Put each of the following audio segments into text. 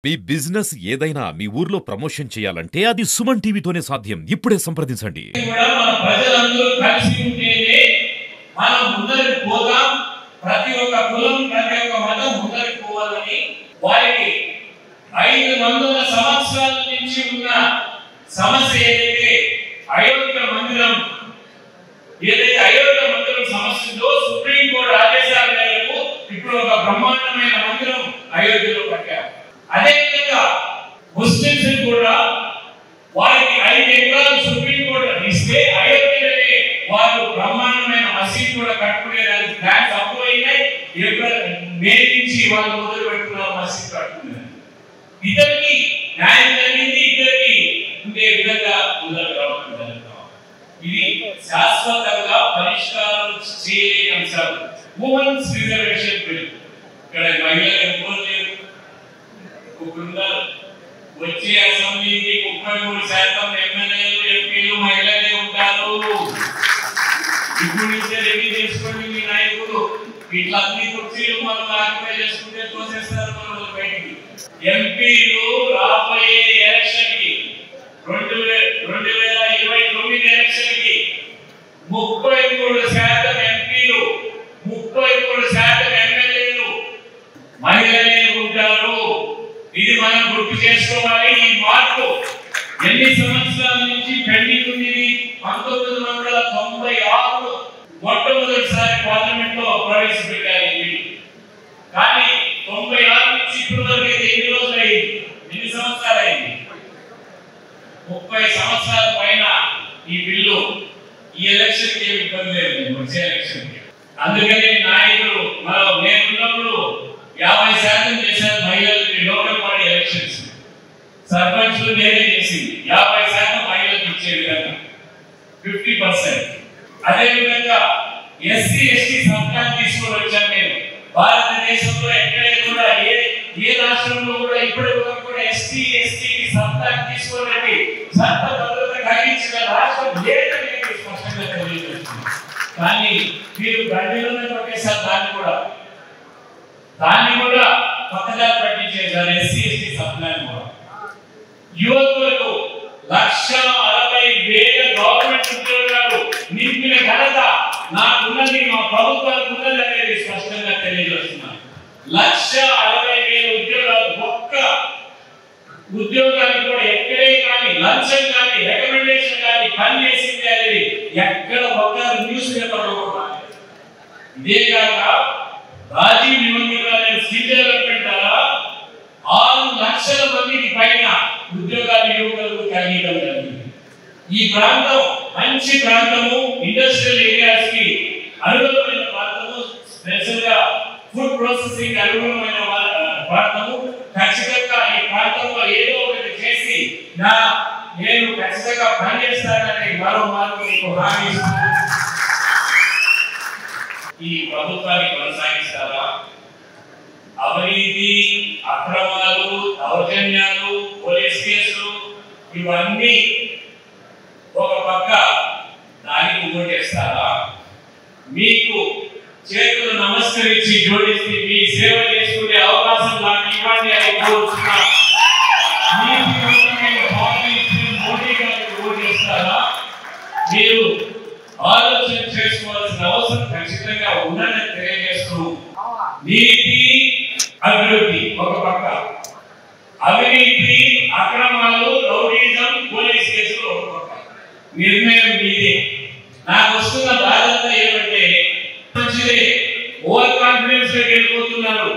మీ business ఏదైనా మీ ఊర్లో promotion చేయాలంటే అది సుమన్ టీవీతోనే సాధ్యం. ఇప్పుడే సంప్రదించండి. మన ప్రజలందరూ కలిసి ఉంటేనే మనం ముందరికి పోదాం. ప్రతి ఒక్క కులం, ప్రతి ఒక్క మతం ముందరికి పోవాలని వారికి 500 సంవత్సరాల నుంచి ఉన్న సమస్య ఏదైతే అయోధ్య మందిరం సమస్యలో సుప్రీంకోర్టు ఆదేశాల మేరకు ఇప్పుడు ఒక బ్రహ్మాండమైన మందిరం అయోధ్యలో కట్టారు. అదేవిధంగా ముస్లింస్ కూడా వారికి 5 ఎకరాలు సుప్రీంకోర్టు ఇస్తే అయోధ్యలోనే వారు బ్రహ్మాండమైన మసీద్ కూడా కట్టుకునేదానికి ప్లాన్స్ అప్రూవ్ అయినాయి. మే నుంచి వాళ్ళు మొదలు పెట్టుకున్నారు మసీద్ కట్టుకున్నారు. ఇద్దరికి న్యాయం జరిగింది, ఇద్దరికి ఉండే విధంగా ముందరు రావడం జరుగుతాం. ఇది శాశ్వతంగా పరిష్కారం చేయలేని అంశాలు. ఉమెన్స్ రిజర్వేషన్ బిల్ ఇక్కడ మహిళలు ఎవరు లేరు, ఉన్నారు. వచ్చే అసెంబ్లీకి 33% ఎమ్మెల్యేలు, ఎంపీలు మహిళలే ఉంటారు. ఇప్పుడు నుంచి రెడీ చేసుకోండి మీ నాయకులు. ఇట్లా అన్ని కుర్చీలు మనం ఆక్యుపై చేసుకుంటే తోసేస్తారు మనం బయటికి. ఎంపీలు రాబోయే ఎలక్షన్ కి 2029 ఎలక్షన్ కి 33% ఎంపీలు, 33% ఎమ్మెల్యేలు మహిళలే ఉంటారు. ఇది మనం గుర్తు చేసుకోవాలి. ఈ మార్పు ఎన్ని సంవత్సరాల నుంచి పెండింగ్ ఉంది? 1996 మొట్టమొదటిసారి పార్లమెంట్ లో ప్రవేశపెట్టారు. కానీ 96 నుంచి ఇప్పటి వరకు ఎన్ని రోజులు అయింది? ఎన్ని సంవత్సరాలు అయింది? 30 సంవత్సరాల పైన ఈ బిల్లు ఈ ఎలక్షన్ కి ఇబ్బంది లేదు, వచ్చే ఎలక్షన్ కి. అందుకని నాయకులు నేనున్నప్పుడు 50% చేశారు మహిళలకి. లోకల్ బాడీ ఎలక్షన్స్ సర్పంచ్లు నేనే చేసింది. 50% మహిళలకు ఇచ్చే విధంగా 50%. అదే విధంగా ఎస్సీ ఎస్టీ సప్లాన్ తీసుకొని వచ్చాను నేను. భారతదేశంలో ఎక్కడే కూడా ఏ రాష్ట్రంలో కూడా ఇప్పటి వరకు కూడా ఎస్సీ ఎస్టీకి సప్లాన్ తీసుకొని చట్ట భద్రత కలిగించిన రాష్ట్రం లేదని స్పష్టంగా తెలియజేస్తుంది. కానీ మీరు గడ్డలోనే కొట్టేశారు. దాన్ని కూడా పక్కదారి పట్టించేశారు. ఎస్సీ ఎస్టీ సప్లాన్ కూడా యువకులకు 1,60,000 గవర్నమెంట్ ఉద్యోగాలు నింపిన ఘనత నాకున్నది, మా ప్రభుత్వానికి ఉన్నది అనేది స్పష్టంగా తెలియజేస్తున్నాను. 1,60,000 ఉద్యోగాలు, ఒక్క ఉద్యోగానికి కూడా ఎక్కడే కానీ లంచం కానీ రికమెండేషన్ కానీ పనిచేసింది అనేది ఎక్కడ ఒక్క న్యూస్ పేపర్లో కూడా. ఇదే కాక రాజీవ్ యువకులు స్కిల్ డెవలప్మెంట్ ద్వారా 6 లక్షల మందికి పైన ఉద్యోగాలు యువకులకు కలిగడం జరిగింది. ఈ ప్రాంతం మంచి ప్రాంతము, ఇండస్ట్రియల్ ఏరియాస్ కి అనుగుణమైన ప్రాంతము, స్పెషల్ గా ఫుడ్ ప్రాసెసింగ్ అనుగుణమైన ప్రాంతము. ఖచ్చితంగా ఈ ప్రాంతంలో ఏదో ఒకటి చేసి నేను ఖచ్చితంగా పనిచేస్తానని మరో మార్పు మీకు హామీ. ఈ ప్రభుత్వాన్ని కొనసాగిస్తారా? అవినీతి, అక్రమాలు, దౌర్జన్యాలు, పోలీస్ కేసులు ఇవన్నీ ఒక పక్క దానికి ఓటేస్తారా? మీకు చేతులు నమస్కరించి జోడిస్తే మీ సేవ చేసుకునే అవకాశం నాకు ఇవ్వండి అని కోరుతున్నా. మోడీ గారికి ఓటేస్తారా? మీరు ఆలోచన చేసుకోవాల్సిన అవసరం ఖచ్చితంగా ఉందని తెలియజేస్తూ, నీతి అభివృద్ధి ఒక పక్క, అవినీతి, అక్రమాలు, రౌడీజం, పోలీస్ కేసులు ఒక పక్క. నిర్ణయం మీదే. నాకు వస్తున్న బాధ్యత ఏమంటే, మంచిదే, ఓవర్ కాన్ఫిడెన్స్ లోకి వెళ్ళిపోతున్నారు.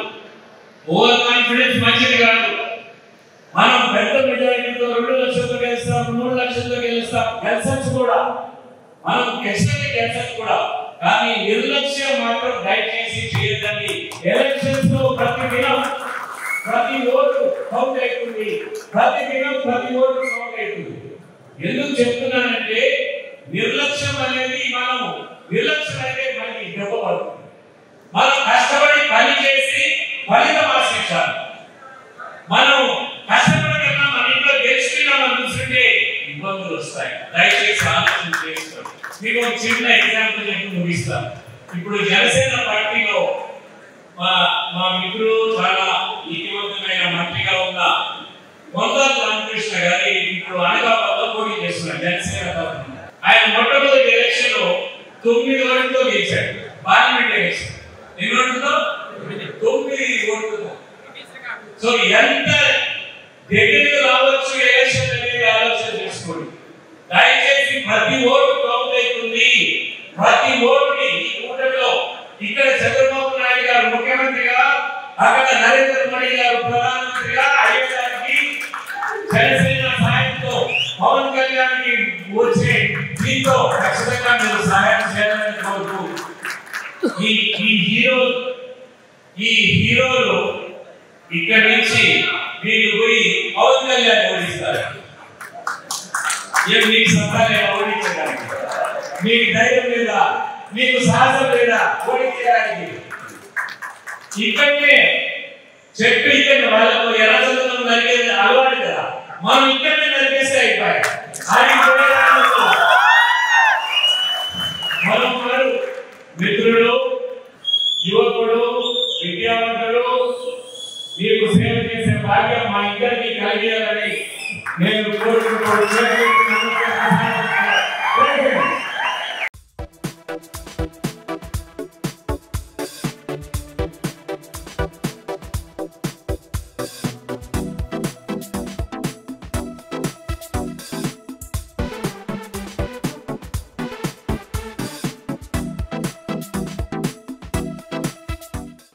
ఓవర్ కాన్ఫిడెన్స్ మంచిది కాదు. మనం పెద్ద మెజారిటీతో 2 లక్షలతో గెలుస్తాం, 3 లక్షలతో గెలుస్తాం, గెలిచచ్చు కూడా, మనం గెలిచచ్చు కూడా. కానీ నిర్లక్ష్యం మాత్రం దయచేసి చేయదండి. ఎలక్షన్స్ లో ప్రతి దినం ప్రతి ఓటు కౌంట్ అవుతుంది. ప్రతి దినం ప్రతి ఓటు కౌంట్ అవుతుంది. ఎందుకు చెప్తున్నానంటే, నిర్లక్ష్యం అనేది నిర్లక్ష్యం అయితే మనకి దెబ్బ పడుతుంది. మనం కష్టపడి పని చేసి ఫలితం ఆశించాలి. మనం కష్టపడకన్నా మన ఇంట్లో గెలుచుకున్నామని చూస్తుంటే ఇబ్బందులు వస్తాయి. దయచేసి ఆలోచన చేసుకోండి. మీకు ఒక చిన్న ఎగ్జాంపుల్ చెప్పి ముగిస్తాను. ఇప్పుడు జనసేన పార్టీలో మా మిత్రుడు చాలా నీతివంతమైన మంత్రిగా ఉన్న ఇప్పుడు అనకాపల్లిలో పోటీ చేస్తున్నారు జనసేన తరఫున. ఆయన మొట్టమొదటి ఎలక్షన్ లో 9 ఓట్లతో గెలిచాడు. పార్లమెంట్ ఎలక్షన్ ఎన్ని ఓట్లతో? 9 ఓట్లతో. సో ఎంత దగ్గరికి రావచ్చు ఎలక్షన్ అనేది ఆలోచన చేసుకోండి. దయచేసి ప్రతి ఓటు కౌంట్ అవుతుంది. ప్రతి ఓటుని ఈ కూటమిలో ఇక్కడ చంద్రబాబు నాయుడు గారు ముఖ్యమంత్రిగా, అక్కడ నరేంద్ర మోడీ గారు ప్రధానమంత్రిగా అయ్యడానికి జనసేన సాయంతో పవన్ కళ్యాణ్కి వచ్చే దీంతో ఖచ్చితంగా మీరు సహాయం చేయాలని కోరుతూ ఈ హీరోలు ఇక్కడి నుంచి మీరు పోయి పవన్ కళ్యాణ్ ఓడిస్తారు. మీకు సత్తా ఓడించడానికి, మీకు ధైర్యం లేదా, మీకు సాహసం లేదా ఓడించడానికి? ఇక్కడనే చెట్టు ఇక్కడ వాళ్ళకు ఎర్రచందనం నరికేది అలవాటు కదా, మనం ఇక్కడనే నరికేస్తే అయిపోయాయి. మరొకరు మిత్రుడు, యువకుడు, విద్యావంతుడు, మీకు సేవ చేసే భాగ్యం మా ఇద్దరికి కలిగాలని నేను కోరుకుంటూ